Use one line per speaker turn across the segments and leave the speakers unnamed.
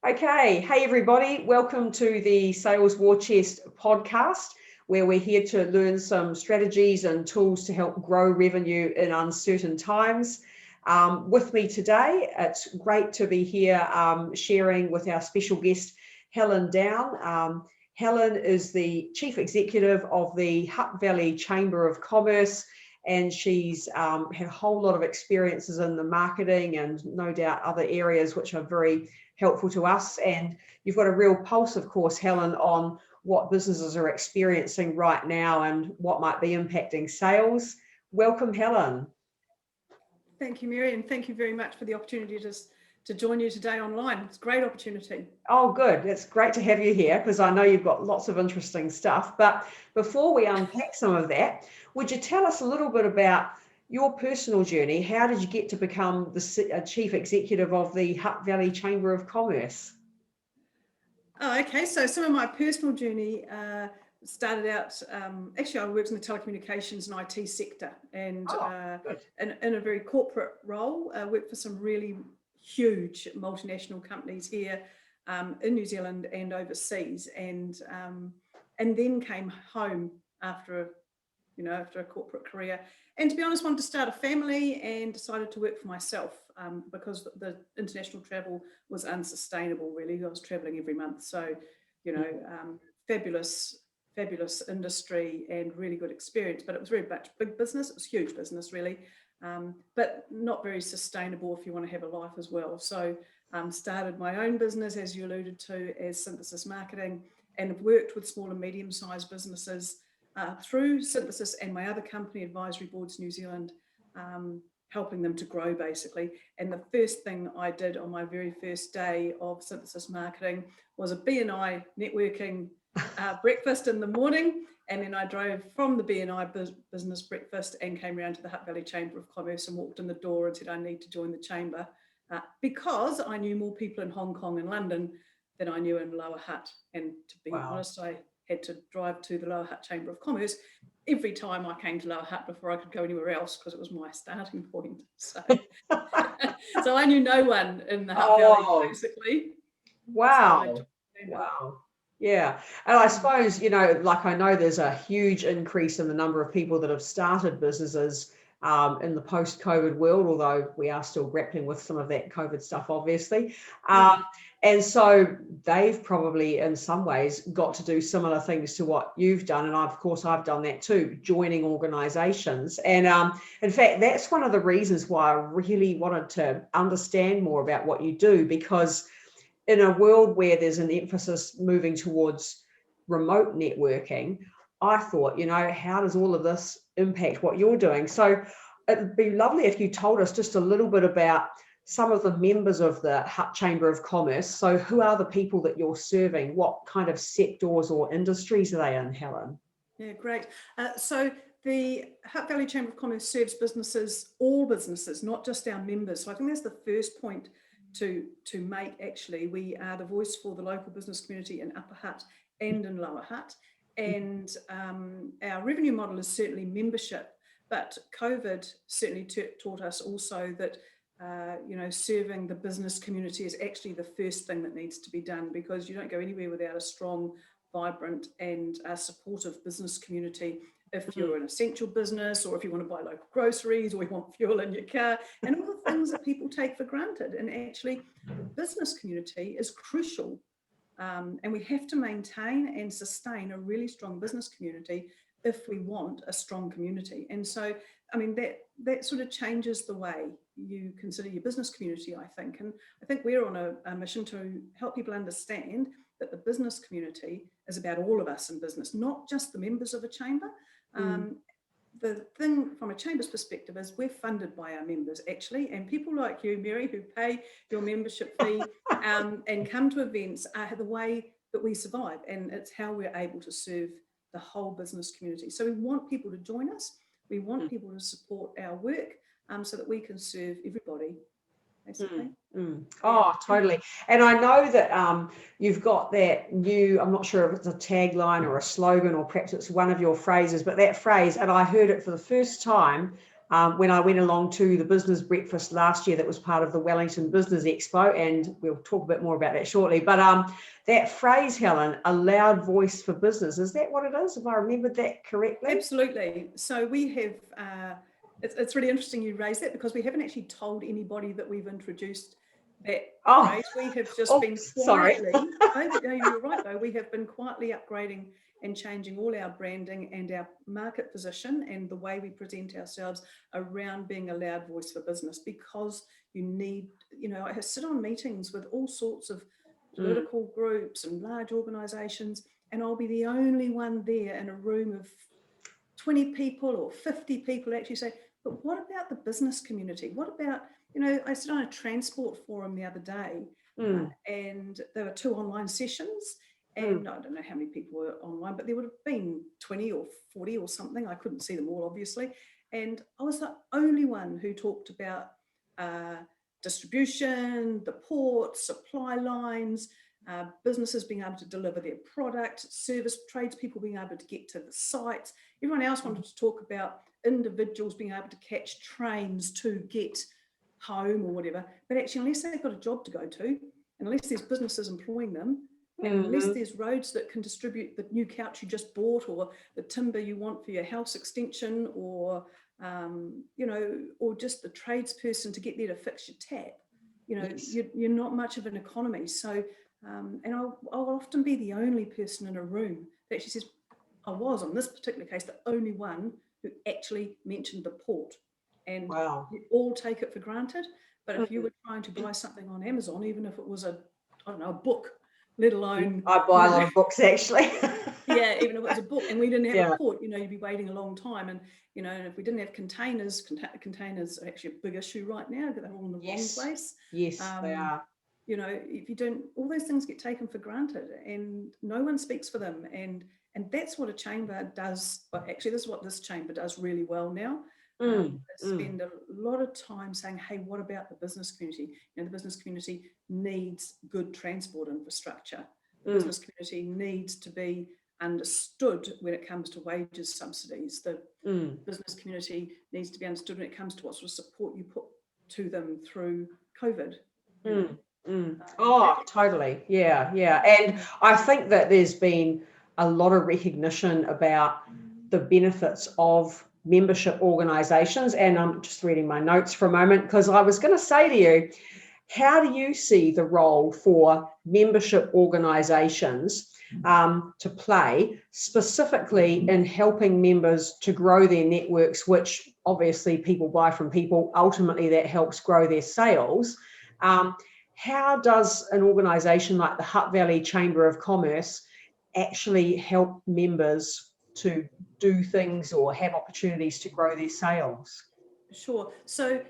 Okay, hey everybody, welcome to the Sales War Chest podcast, where we're here to learn some strategies and tools to help grow revenue in uncertain times. With me today, it's great to be here sharing with our special guest, Helen Down. Helen is the Chief Executive of the Hutt Valley Chamber of Commerce, and she's had a whole lot of experiences in the marketing and no doubt other areas which are very helpful to us. And you've got a real pulse, of course, Helen, on what businesses are experiencing right now and what might be impacting sales. Welcome, Helen.
Thank you, Mary, and thank you very much for the opportunity to join you today online. It's a great opportunity.
Oh, good. It's great to have you here because I know you've got lots of interesting stuff. But before we unpack some of that, would you tell us a little bit about your personal journey? How did you get to become the Chief Executive of the Hutt Valley Chamber of Commerce?
Oh, okay. So some of my personal journey started out, actually I worked in the telecommunications and IT sector and in a very corporate role. I worked for some really huge multinational companies here in New Zealand and overseas, and then came home after a corporate career. And to be honest, wanted to start a family and decided to work for myself because the international travel was unsustainable, really. I was traveling every month. So, fabulous industry and really good experience, but it was very much big business. It was huge business, really, but not very sustainable if you want to have a life as well. So started my own business, as you alluded to, as Synthesis Marketing, and have worked with small and medium-sized businesses through Synthesis and my other company, Advisory Boards New Zealand, helping them to grow, basically. And the first thing I did on my very first day of Synthesis Marketing was a BNI networking breakfast in the morning, and then I drove from the BNI business breakfast and came around to the Hutt Valley Chamber of Commerce and walked in the door and said I need to join the chamber because I knew more people in Hong Kong and London than I knew in Lower Hutt. And to be honest, I had to drive to the Lower Hutt Chamber of Commerce every time I came to Lower Hutt before I could go anywhere else because it was my starting point. So, so I knew no one in the Hutt Valley, basically.
Wow. Wow. Yeah. And I suppose, like I know there's a huge increase in the number of people that have started businesses in the post-COVID world, although we are still grappling with some of that COVID stuff, obviously. And so they've probably, in some ways, got to do similar things to what you've done. And of course, I've done that too, joining organizations. And in fact, that's one of the reasons why I really wanted to understand more about what you do, because in a world where there's an emphasis moving towards remote networking, I thought, how does all of this impact what you're doing? So it'd be lovely if you told us just a little bit about some of the members of the Hutt Chamber of Commerce. So who are the people that you're serving? What kind of sectors or industries are they in, Helen?
Yeah, great. So the Hutt Valley Chamber of Commerce serves businesses, all businesses, not just our members. So I think that's the first point to make. Actually, we are the voice for the local business community in Upper Hutt and in Lower Hutt. And our revenue model is certainly membership, but COVID certainly taught us also that serving the business community is actually the first thing that needs to be done, because you don't go anywhere without a strong, vibrant and supportive business community. If you're an essential business, or if you want to buy local groceries, or you want fuel in your car, and all the things that people take for granted. And actually, the business community is crucial. And we have to maintain and sustain a really strong business community if we want a strong community. And so, I mean, that sort of changes the way you consider your business community, I think. And I think we're on a mission to help people understand that the business community is about all of us in business, not just the members of a chamber. The thing from a chamber's perspective is we're funded by our members, actually, and people like you, Mary, who pay your membership fee and come to events are the way that we survive, and it's how we're able to serve the whole business community. So we want people to join us. We want people to support our work so that we can serve everybody, basically.
Oh, totally. And I know that you've got that new, I'm not sure if it's a tagline or a slogan, or perhaps it's one of your phrases, but that phrase, and I heard it for the first time when I went along to the business breakfast last year that was part of the Wellington Business Expo, and we'll talk a bit more about that shortly. But that phrase, Helen, a loud voice for business, is that what it is, if I remembered that correctly?
Absolutely. So we have, it's really interesting you raise that, because we haven't actually told anybody that we've introduced that phrase. We have just been quietly, no, you're right though, we have been quietly upgrading and changing all our branding and our market position and the way we present ourselves around being a loud voice for business, because you need, I sit on meetings with all sorts of political groups and large organisations, and I'll be the only one there in a room of 20 people or 50 people actually say, but what about the business community? What about, I sit on a transport forum the other day, and there were 2 online sessions, and I don't know how many people were online, but there would have been 20 or 40 or something. I couldn't see them all, obviously. And I was the only one who talked about distribution, the port, supply lines, businesses being able to deliver their product, service tradespeople being able to get to the sites. Everyone else wanted to talk about individuals being able to catch trains to get home or whatever. But actually, unless they've got a job to go to, and unless there's businesses employing them, and unless there's roads that can distribute the new couch you just bought, or the timber you want for your house extension, or or just the tradesperson to get there to fix your tap, you're not much of an economy. So, and I'll often be the only person in a room that actually says, I was, on this particular case, the only one who actually mentioned the port. And you all take it for granted. But if you were trying to buy something on Amazon, even if it was a book, let alone...
I buy a lot of books, actually.
Yeah, even if it was a book and we didn't have a port, you'd be waiting a long time. And, and if we didn't have containers are actually a big issue right now, because they're all in the wrong place.
Yes, they are.
If you don't, all those things get taken for granted and no one speaks for them. And that's what a chamber does. But actually, this is what this chamber does really well now. Spend a lot of time saying, hey, what about the business community? The business community needs good transport infrastructure. The business community needs to be understood when it comes to wages subsidies. The business community needs to be understood when it comes to what sort of support you put to them through COVID.
Totally. Yeah. And I think that there's been a lot of recognition about the benefits of membership organisations. And I'm just reading my notes for a moment, because I was going to say to you, how do you see the role for membership organisations to play, specifically in helping members to grow their networks, which obviously people buy from people, ultimately that helps grow their sales? How does an organisation like the Hutt Valley Chamber of Commerce actually help members to do things or have opportunities to grow their sales?
Sure. So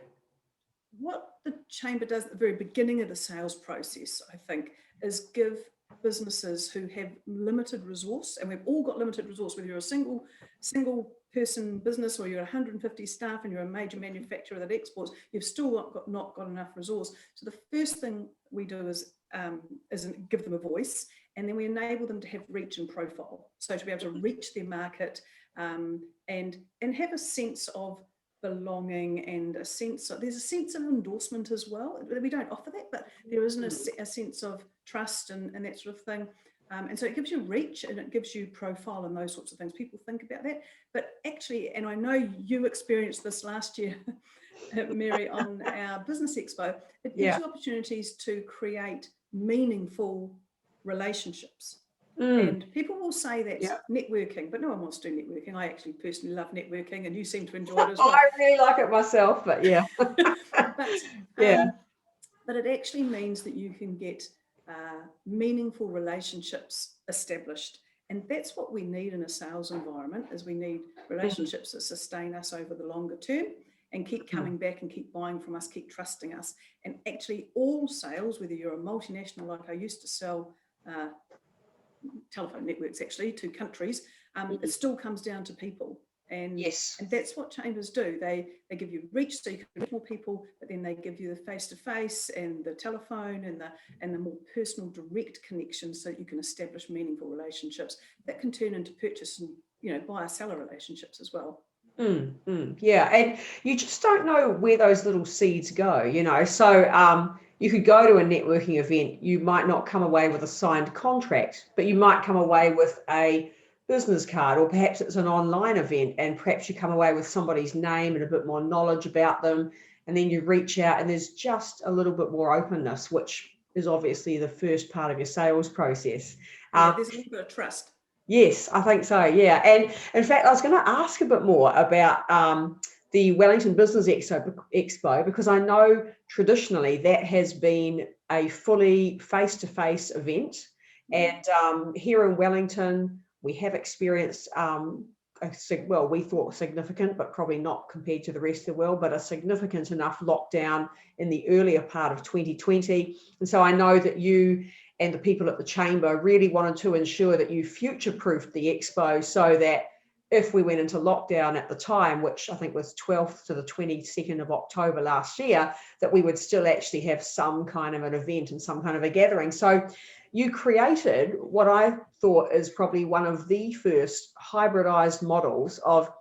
what the chamber does at the very beginning of the sales process, I think, is give businesses who have limited resource, and we've all got limited resource, whether you're a single person business or you're 150 staff and you're a major manufacturer that exports, you've still not got enough resource. So the first thing we do is give them a voice, and then we enable them to have reach and profile. So to be able to reach their market and have a sense of belonging and there's a sense of endorsement as well. We don't offer that, but there isn't a sense of trust and that sort of thing. And so it gives you reach and it gives you profile and those sorts of things. People think about that. But actually, and I know you experienced this last year, Mary, on our Business Expo, it gives you opportunities to create meaningful relationships. And people will say that's networking, but no one wants to do networking. I actually personally love networking, and you seem to enjoy it as well.
I really like it myself, but yeah.
But it actually means that you can get meaningful relationships established. And that's what we need in a sales environment, is we need relationships that sustain us over the longer term and keep coming back and keep buying from us, keep trusting us. And actually all sales, whether you're a multinational, like I used to sell telephone networks actually to countries, it still comes down to people. And that's what chambers do. They give you reach so you can reach more people, but then they give you the face-to-face and the telephone and the more personal, direct connections, so that you can establish meaningful relationships that can turn into purchase and buyer-seller relationships as well.
Yeah, and you just don't know where those little seeds go, So you could go to a networking event, you might not come away with a signed contract, but you might come away with a business card, or perhaps it's an online event, and perhaps you come away with somebody's name and a bit more knowledge about them, and then you reach out, and there's just a little bit more openness, which is obviously the first part of your sales process.
Yeah,
Um,
there's a little bit of trust.
Yes, I think so. Yeah. And in fact, I was going to ask a bit more about the Wellington Business Expo, because I know traditionally that has been a fully face-to-face event. And here in Wellington, we have experienced, well, we thought significant, but probably not compared to the rest of the world, but a significant enough lockdown in the earlier part of 2020. And so I know that you and the people at the chamber really wanted to ensure that you future-proofed the expo, so that if we went into lockdown at the time, which I think was 12th to the 22nd of October last year, that we would still actually have some kind of an event and some kind of a gathering. So you created what I thought is probably one of the first hybridized models of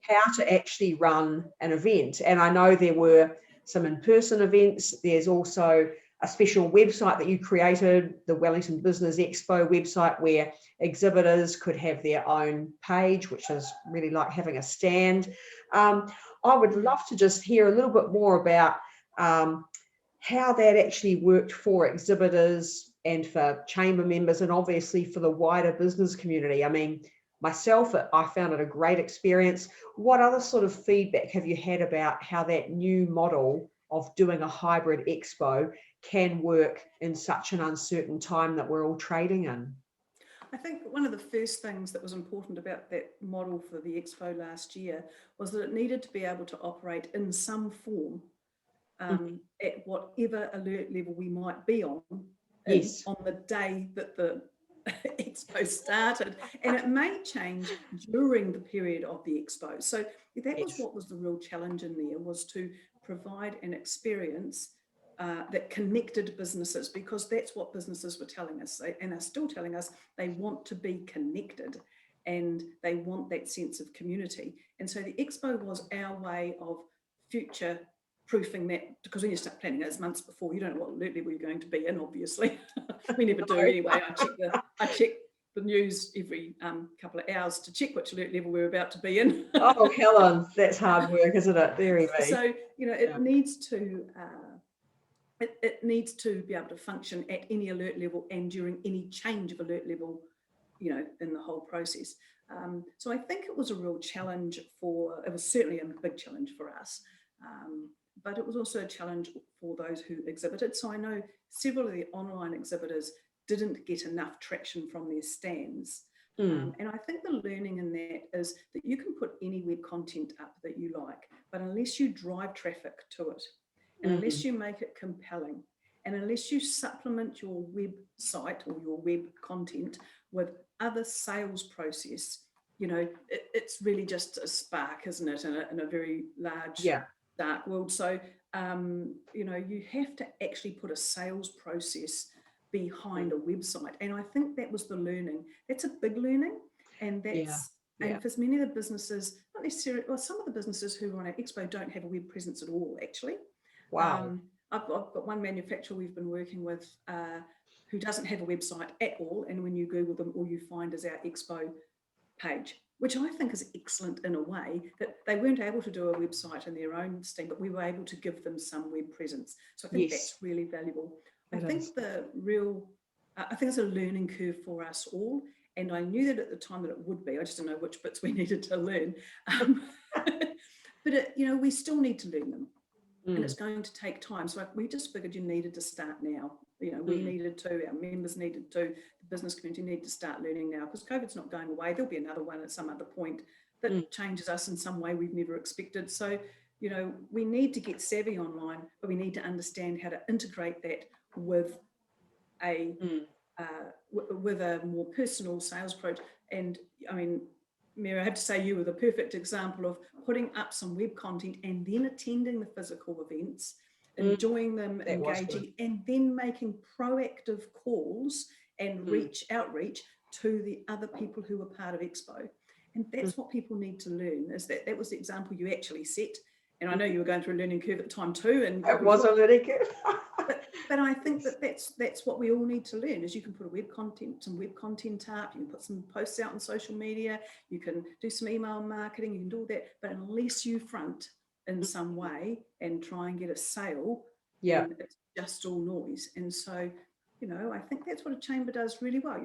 how to actually run an event. And I know there were some in-person events. There's also a special website that you created, the Wellington Business Expo website, where exhibitors could have their own page, which is really like having a stand. I would love to just hear a little bit more about how that actually worked for exhibitors and for chamber members, and obviously for the wider business community. I mean, myself, I found it a great experience. What other sort of feedback have you had about how that new model of doing a hybrid expo can work in such an uncertain time that we're all trading in?
I think one of the first things that was important about that model for the expo last year was that it needed to be able to operate in some form at whatever alert level we might be on
Yes.
on the day that the expo started. And it may change during the period of the expo. So that was
Yes.
what was the real challenge in there, was to provide an experience that connected businesses, because that's what businesses were telling us, and are still telling us. They want to be connected and they want that sense of community. And so the expo was our way of future proofing that, because when you start planning those months before, you don't know what alert level you're going to be in, obviously. We never do anyway. I check the news every couple of hours to check which alert level we're about to be in.
Oh, Helen, that's hard work, isn't it? Very me.
So, it needs to it needs to be able to function at any alert level and during any change of alert level, in the whole process. So I think it was a real challenge it was certainly a big challenge for us, but it was also a challenge for those who exhibited. So I know several of the online exhibitors didn't get enough traction from their stands. And I think the learning in that is that you can put any web content up that you like, but unless you drive traffic to it, and unless you make it compelling, and unless you supplement your website or your web content with other sales process, it's really just a spark, isn't it, in a very large, dark world. So, you have to actually put a sales process behind a website. And I think that was the learning. That's a big learning. And that's, and for many of the businesses, not necessarily, well, some of the businesses who are on our expo don't have a web presence at all, actually.
Wow.
I've got one manufacturer we've been working with who doesn't have a website at all. And when you Google them, all you find is our expo page, which I think is excellent in a way, that they weren't able to do a website in their own steam, but we were able to give them some web presence. So I think that's really valuable. I think it's a learning curve for us all. And I knew that at the time that it would be. I just didn't know which bits we needed to learn. But we still need to learn them. And it's going to take time. So we just figured you needed to start now. We needed to, our members needed to, the business community needed to start learning now, because COVID's not going away. There'll be another one at some other point that changes us in some way we've never expected. So, we need to get savvy online, but we need to understand how to integrate that with a more personal sales approach. And I mean, Mary, I have to say you were the perfect example of putting up some web content and then attending the physical events, enjoying them, engaging, and then making proactive calls and outreach to the other people who were part of Expo. And that's what people need to learn, is that was the example you actually set. And I know you were going through a learning curve at the time too. And
it was a learning curve.
but I think that's what we all need to learn, is you can put some web content up, you can put some posts out on social media, you can do some email marketing, you can do all that. But unless you front in some way and try and get a sale, then it's just all noise. And so, I think that's what a chamber does really well.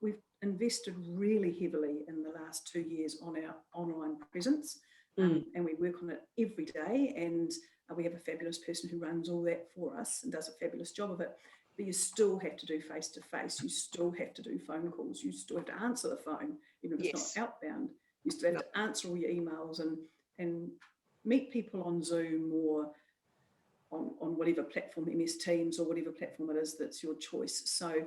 We've invested really heavily in the last 2 years on our online presence, and we work on it every day. And we have a fabulous person who runs all that for us and does a fabulous job of it. But you still have to do face-to-face. You still have to do phone calls. You still have to answer the phone, even if it's not outbound. You still have to answer all your emails and meet people on Zoom or on whatever platform, MS Teams or whatever platform it is that's your choice. So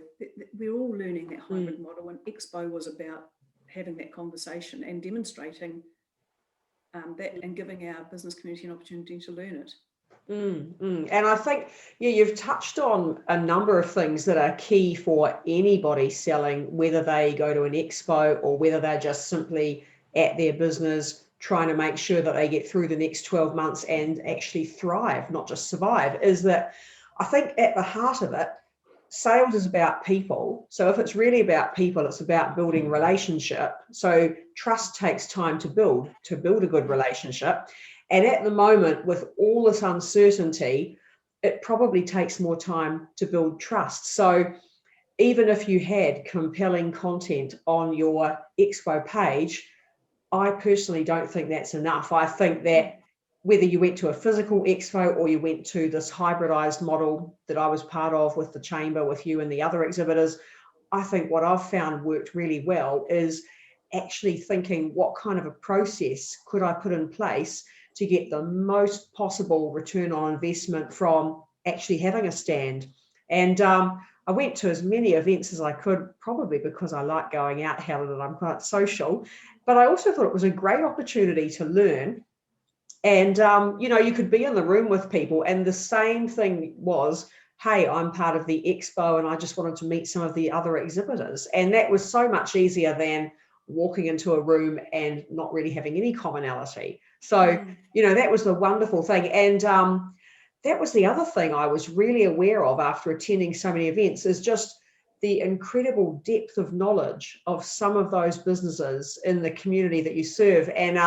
we're all learning that hybrid model, and Expo was about having that conversation and demonstrating that, and giving our business community an opportunity to learn it.
And I think, you've touched on a number of things that are key for anybody selling, whether they go to an expo or whether they're just simply at their business trying to make sure that they get through the next 12 months and actually thrive, not just survive, is that I think at the heart of it, sales is about people. So if it's really about people, it's about building relationship. So trust takes time to build a good relationship. And at the moment, with all this uncertainty, it probably takes more time to build trust. So even if you had compelling content on your expo page, I personally don't think that's enough. I think that whether you went to a physical expo or you went to this hybridized model that I was part of with the chamber, with you and the other exhibitors, I think what I've found worked really well is actually thinking, what kind of a process could I put in place to get the most possible return on investment from actually having a stand. And I went to as many events as I could, probably because I like going out, Helen, and I'm quite social. But I also thought it was a great opportunity to learn. And, you could be in the room with people, and the same thing was, hey, I'm part of the expo and I just wanted to meet some of the other exhibitors. And that was so much easier than walking into a room and not really having any commonality. So, that was the wonderful thing. And that was the other thing I was really aware of after attending so many events, is just the incredible depth of knowledge of some of those businesses in the community that you serve. And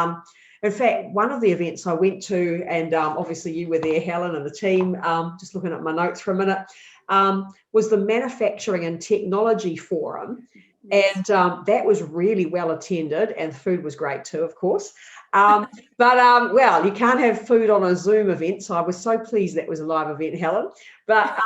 in fact, one of the events I went to, and obviously you were there, Helen, and the team, just looking at my notes for a minute, was the Manufacturing and Technology Forum. And that was really well attended, and the food was great too, of course. Well, you can't have food on a Zoom event, so I was so pleased that was a live event, Helen. But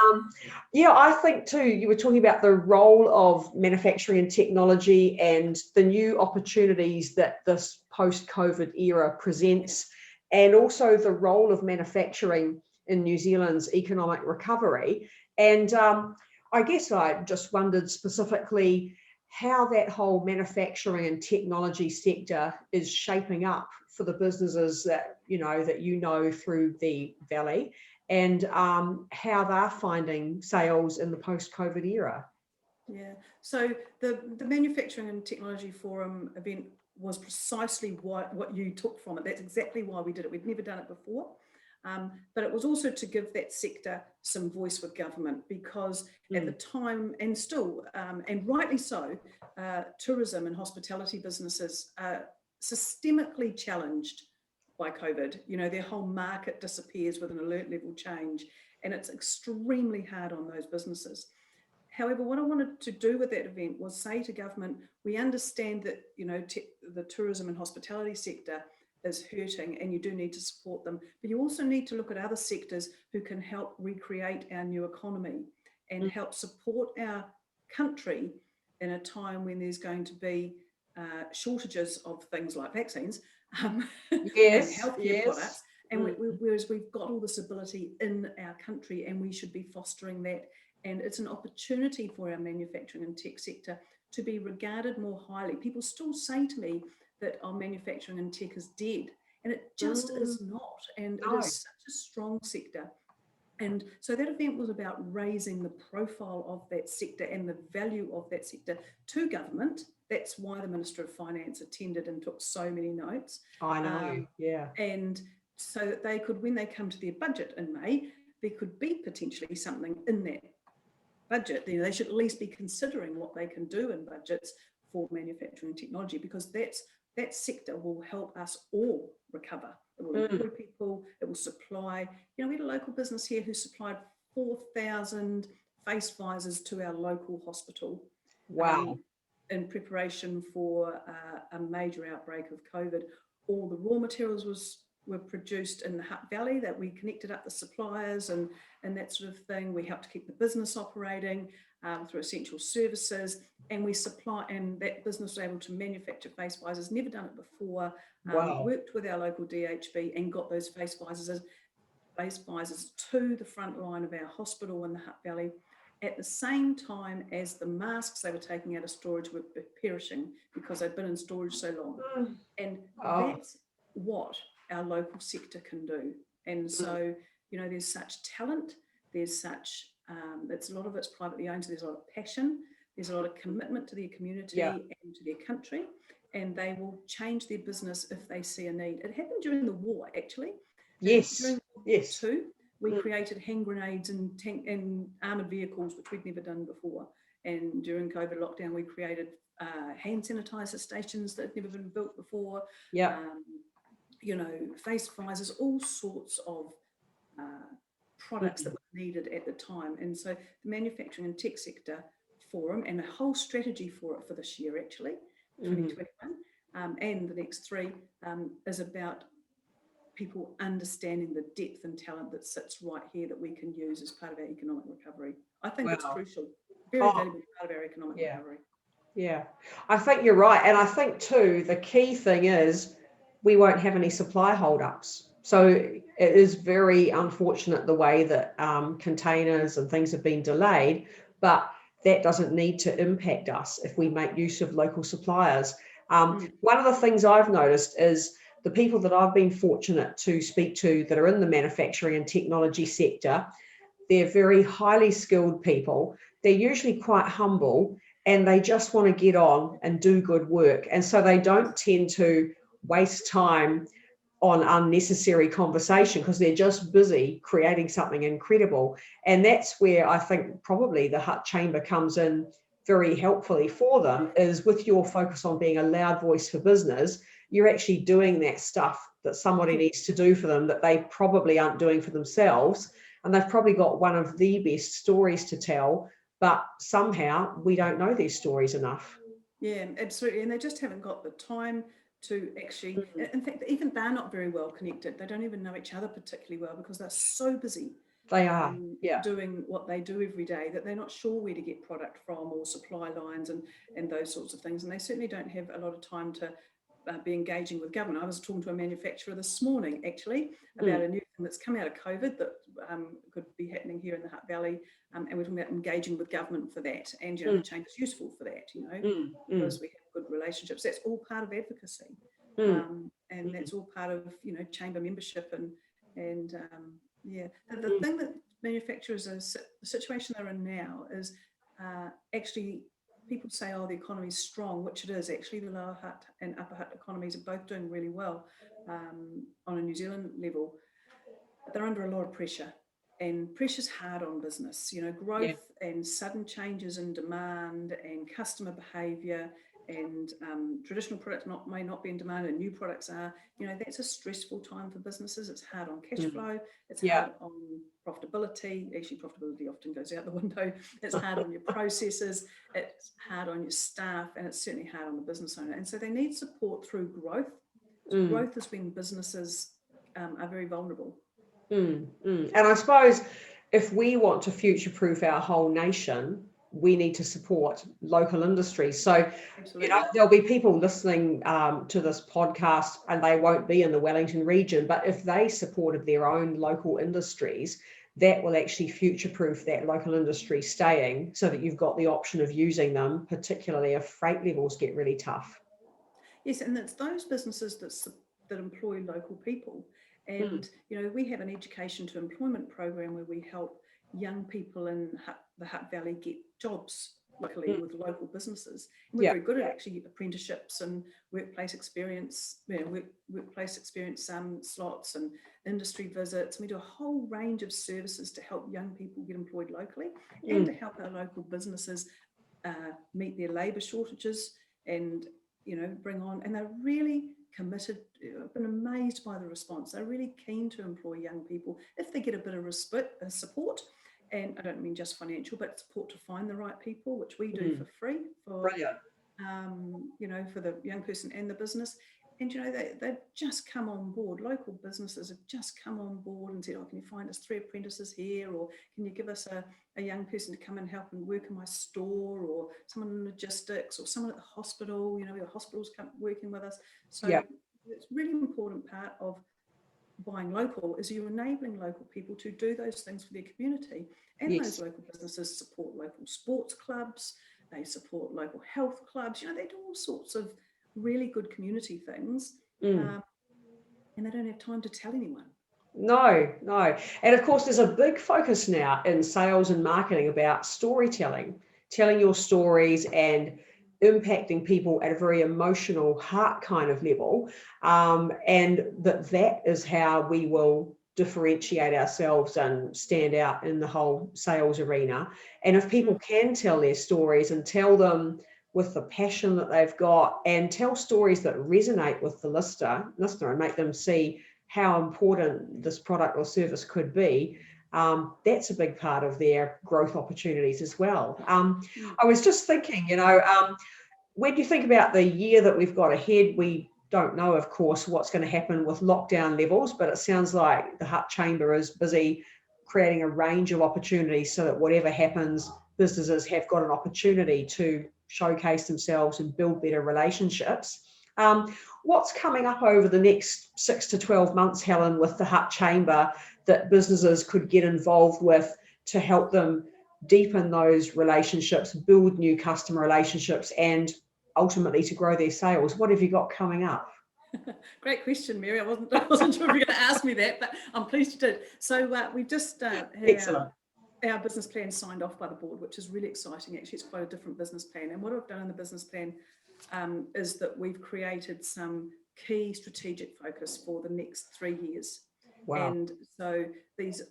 I think too, you were talking about the role of manufacturing and technology and the new opportunities that this post-COVID era presents, and also the role of manufacturing in New Zealand's economic recovery. And I guess I just wondered specifically how that whole manufacturing and technology sector is shaping up for the businesses that you know through the Valley, and how they're finding sales in the post-COVID era.
Yeah, so the Manufacturing and Technology Forum event was precisely what you took from it. That's exactly why we did it. We'd never done it before. But it was also to give that sector some voice with government, because at the time, and still, and rightly so, tourism and hospitality businesses are systemically challenged by COVID. Their whole market disappears with an alert level change, and it's extremely hard on those businesses. However, what I wanted to do with that event was say to government, we understand that the tourism and hospitality sector is hurting, and you do need to support them, but you also need to look at other sectors who can help recreate our new economy and help support our country in a time when there's going to be shortages of things like vaccines and healthcare products. And whereas we've got all this ability in our country, and we should be fostering that. And it's an opportunity for our manufacturing and tech sector to be regarded more highly. People still say to me that our manufacturing and tech is dead, and it just is not. And it is such a strong sector. And so that event was about raising the profile of that sector and the value of that sector to government. That's why the Minister of Finance attended and took so many notes.
I know, yeah.
And so that they could, when they come to their budget in May, there could be potentially something in that budget. You know, they should at least be considering what they can do in budgets for manufacturing technology, because that sector will help us all recover. It will employ people, it will supply. You know, we had a local business here who supplied 4,000 face visors to our local hospital.
Wow.
In preparation for a major outbreak of COVID. All the raw materials were produced in the Hutt Valley, that we connected up the suppliers and that sort of thing. We helped to keep the business operating through essential services, and we supply, and that business was able to manufacture face visors, never done it before.
Wow.
Worked with our local DHB and got those face visors to the front line of our hospital in the Hutt Valley, at the same time as the masks they were taking out of storage were perishing because they'd been in storage so long. And that's what our local sector can do. And so, you know, there's such talent, there's such, it's a lot of it's privately owned, so there's a lot of passion, there's a lot of commitment to their community and to their country, and they will change their business if they see a need. It happened during the war, actually.
Yes.
During World War II, we created hand grenades and armoured vehicles, which we'd never done before. And during COVID lockdown, we created hand sanitizer stations that had never been built before. You know, face visors, all sorts of products that were needed at the time. And so the Manufacturing and Tech Sector Forum, and a whole strategy for it for this year, actually, 2021, and the next three, is about people understanding the depth and talent that sits right here that we can use as part of our economic recovery. I think it's crucial, very valuable part of our economic recovery.
Yeah, I think you're right. And I think too, the key thing is we won't have any supply holdups. So it is very unfortunate the way that containers and things have been delayed, but that doesn't need to impact us if we make use of local suppliers. One of the things I've noticed is the people that I've been fortunate to speak to that are in the manufacturing and technology sector, they're very highly skilled people. They're usually quite humble, and they just want to get on and do good work. And so they don't tend to waste time on unnecessary conversation because they're just busy creating something incredible. And that's where I think probably the Hutt Chamber comes in very helpfully for them, is with your focus on being a loud voice for business, you're actually doing that stuff that somebody needs to do for them that they probably aren't doing for themselves. And they've probably got one of the best stories to tell, but somehow we don't know these stories enough.
Yeah, absolutely. And they just haven't got the time to actually, in fact, even they're not very well connected. They don't even know each other particularly well because they're so busy.
They are,
doing what they do every day that they're not sure where to get product from, or supply lines and those sorts of things. And they certainly don't have a lot of time to be engaging with government. I was talking to a manufacturer this morning, actually, about a new thing that's come out of COVID that could be happening here in the Hutt Valley. And we're talking about engaging with government for that. And, you know, the chamber is useful for that, you know, because we have good relationships. That's all part of advocacy. And that's all part of, you know, chamber membership and the thing that manufacturers are, the situation they're in now is actually, people say, oh, the economy is strong, which it is. Actually, the Lower Hutt and Upper Hutt economies are both doing really well on a New Zealand level. But they're under a lot of pressure, and pressure's hard on business. You know, growth and sudden changes in demand and customer behaviour, and traditional products may not be in demand and new products are, you know, that's a stressful time for businesses. It's hard on cash flow, it's hard on profitability. Actually, profitability often goes out the window. It's hard on your processes, it's hard on your staff, and it's certainly hard on the business owner. And so they need support through growth. Growth is when businesses are very vulnerable.
And I suppose if we want to future-proof our whole nation, we need to support local industries. So, you know, there'll be people listening to this podcast and they won't be in the Wellington region, but if they supported their own local industries, that will actually future-proof that local industry staying, so that you've got the option of using them, particularly if freight levels get really tough.
Yes, and it's those businesses that employ local people And, we have an education to employment program where we help young people in the Hutt Valley get jobs locally with local businesses. And we're very good at actually apprenticeships and workplace experience, workplace experience slots and industry visits. We do a whole range of services to help young people get employed locally and to help our local businesses meet their labour shortages and, bring on. And they're really committed. I've been amazed by the response. They're really keen to employ young people if they get a bit of support. And I don't mean just financial, but support to find the right people, which we do for free for, for the young person and the business. And, they've just come on board. Local businesses have just come on board and said, oh, can you find us 3 apprentices here? Or can you give us a young person to come and help and work in my store, or someone in logistics, or someone at the hospital, the hospitals come working with us. So it's a really important part of buying local is you're enabling local people to do those things for their community. And those local businesses support local sports clubs, they support local health clubs, they do all sorts of really good community things, and they don't have time to tell anyone.
No. And of course, there's a big focus now in sales and marketing about storytelling, telling your stories and impacting people at a very emotional heart kind of level. And that is how we will differentiate ourselves and stand out in the whole sales arena. And if people can tell their stories and tell them with the passion that they've got and tell stories that resonate with the listener and make them see how important this product or service could be, that's a big part of their growth opportunities as well. I was just thinking, when you think about the year that we've got ahead, we don't know, of course, what's going to happen with lockdown levels, but it sounds like the Hutt Chamber is busy creating a range of opportunities so that whatever happens, businesses have got an opportunity to showcase themselves and build better relationships. What's coming up over the next 6 to 12 months, Helen, with the Hutt Chamber that businesses could get involved with to help them deepen those relationships, build new customer relationships, and ultimately to grow their sales? What have you got coming up?
Great question, Mary. I wasn't sure if you were going to ask me that, but I'm pleased you did. So we've just had our business plan signed off by the board, which is really exciting. Actually, it's quite a different business plan. And what I've done in the business plan is that we've created some key strategic focus for the next 3 years. Wow. And so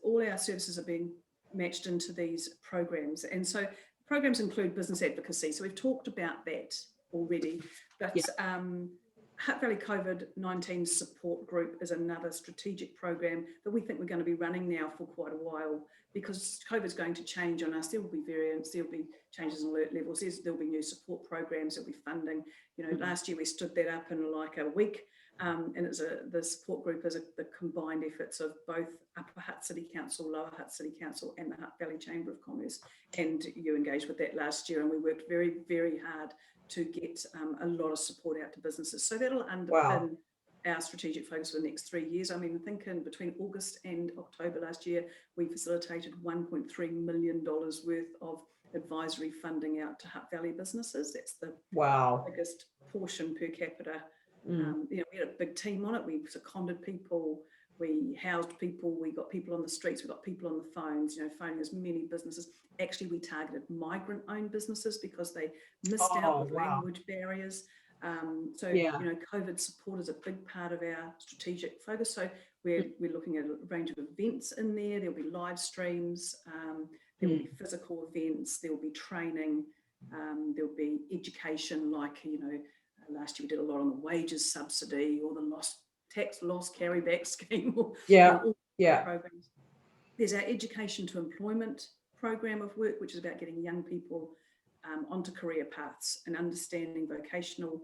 all our services are being matched into these programs. And so programs include business advocacy. So we've talked about that already, but Hutt Valley COVID-19 Support Group is another strategic program that we think we're going to be running now for quite a while, because COVID's going to change on us. There will be variants, there'll be changes in alert levels, there'll be new support programs, there'll be funding. Last year we stood that up in like a week, and the support group is the combined efforts of both Upper Hutt City Council, Lower Hutt City Council and the Hutt Valley Chamber of Commerce. And you engaged with that last year, and we worked very, very hard to get a lot of support out to businesses. So that'll underpin our strategic focus for the next 3 years. I mean, I think between August and October last year, we facilitated $1.3 million worth of advisory funding out to Hutt Valley businesses. That's the biggest portion per capita. We had a big team on it. We seconded people, we housed people, we got people on the streets, we got people on the phones, phoning as many businesses. Actually, we targeted migrant-owned businesses because they missed out with language barriers. COVID support is a big part of our strategic focus. So we're looking at a range of events in there. There'll be live streams, there will be physical events, there will be training, there'll be education, like, last year we did a lot on the wages subsidy or the tax loss carryback scheme. Programs. There's our education to employment program of work, which is about getting young people onto career paths and understanding vocational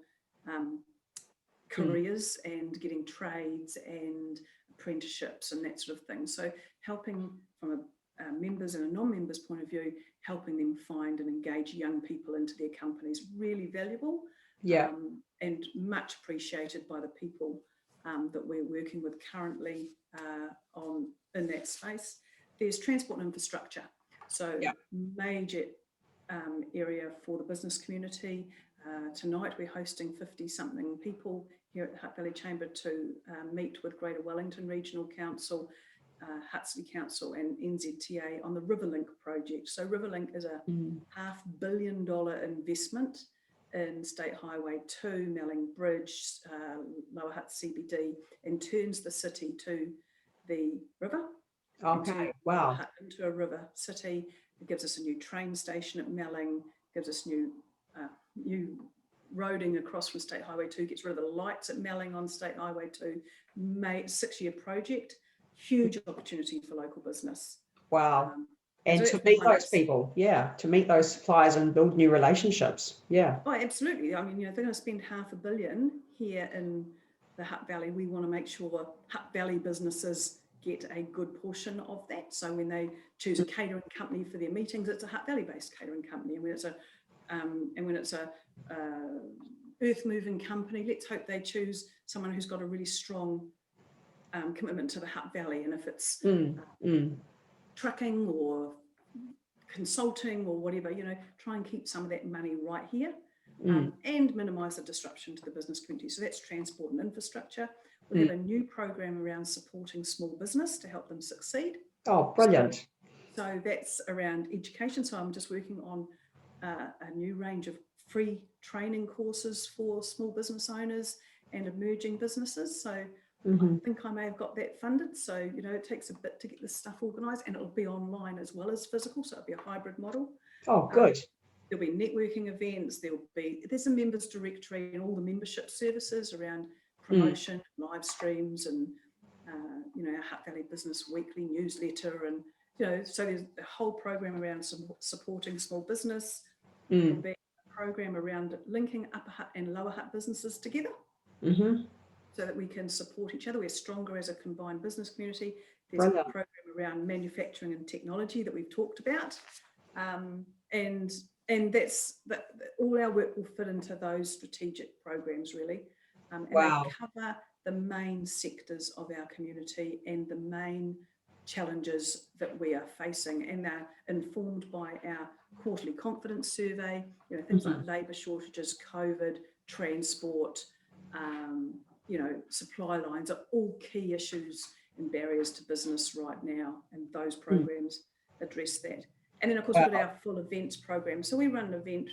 careers and getting trades and apprenticeships and that sort of thing. So helping from a members and a non-members point of view, helping them find and engage young people into their companies, really valuable and much appreciated by the people that we're working with currently in that space. There's transport and infrastructure. So major area for the business community. Tonight we're hosting 50-something people here at the Hutt Valley Chamber to meet with Greater Wellington Regional Council, Hutt City Council and NZTA on the Riverlink project. So Riverlink is a $500 million investment in State Highway 2, Melling Bridge, Lower Hutt CBD, and turns the city to the river.
Okay, wow.
Into a river city. It gives us a new train station at Melling, gives us new roading across from State Highway 2, gets rid of the lights at Melling on State Highway 2. 6-year project, huge opportunity for local business.
Wow. And to meet those people, to meet those suppliers and build new relationships. Yeah.
Oh, absolutely. I mean, they're going to spend $500 million here in the Hutt Valley. We want to make sure Hutt Valley businesses get a good portion of that. So when they choose a catering company for their meetings, it's a Hutt Valley-based catering company. And when it's a earth-moving company, let's hope they choose someone who's got a really strong commitment to the Hutt Valley. And if it's trucking or consulting or whatever, try and keep some of that money right here and minimise the disruption to the business community. So that's transport and infrastructure. We have a new program around supporting small business to help them succeed.
Oh, brilliant.
So that's around education. So I'm just working on a new range of free training courses for small business owners and emerging businesses. So I think I may have got that funded. So, it takes a bit to get this stuff organised, and it'll be online as well as physical. So it'll be a hybrid model.
Oh, good.
There'll be networking events. There's a members directory and all the membership services around promotion, live streams, and our Hutt Valley Business Weekly newsletter, and so there's a whole program around supporting small business. There'll be a program around linking Upper Hutt and Lower Hutt businesses together, so that we can support each other. We're stronger as a combined business community. There's a program around manufacturing and technology that we've talked about, and that's all our work will fit into those strategic programs really. And they cover the main sectors of our community and the main challenges that we are facing, and they're informed by our quarterly confidence survey, things like labour shortages, COVID, transport, supply lines are all key issues and barriers to business right now, and those programs address that. And then of course we've got our full events program. So we run an event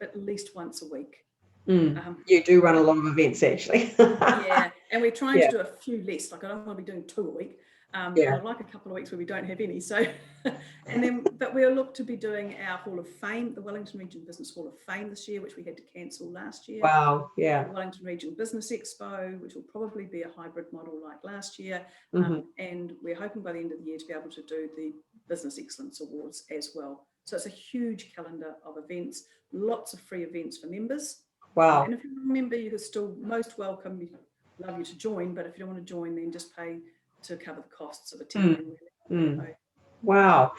at least once a week.
You do run a lot of events actually.
Yeah, and we're trying to do a few less. Like I don't want to be doing 2 a week. I'd like a couple of weeks where we don't have any. So, but we'll look to be doing our Hall of Fame, the Wellington Region Business Hall of Fame this year, which we had to cancel last year.
Wow, yeah.
The Wellington Region Business Expo, which will probably be a hybrid model like last year. And we're hoping by the end of the year to be able to do the Business Excellence Awards as well. So it's a huge calendar of events, lots of free events for members.
Wow.
And if you're a member, you're still most welcome. We'd love you to join, but if you don't want to join, then just pay to cover the costs of attending.
Wow.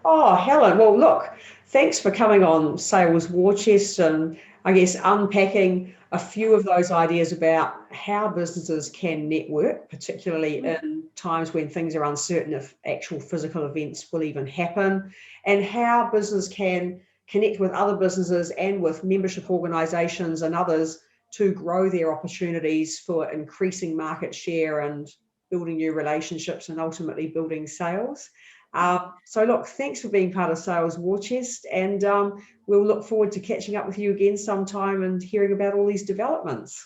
Oh, Helen, well, look, thanks for coming on Sales War Chest and I guess unpacking a few of those ideas about how businesses can network, particularly in times when things are uncertain if actual physical events will even happen, and how business can connect with other businesses and with membership organisations and others to grow their opportunities for increasing market share and building new relationships and ultimately building sales. So look, thanks for being part of Sales War Chest, and we'll look forward to catching up with you again sometime and hearing about all these developments.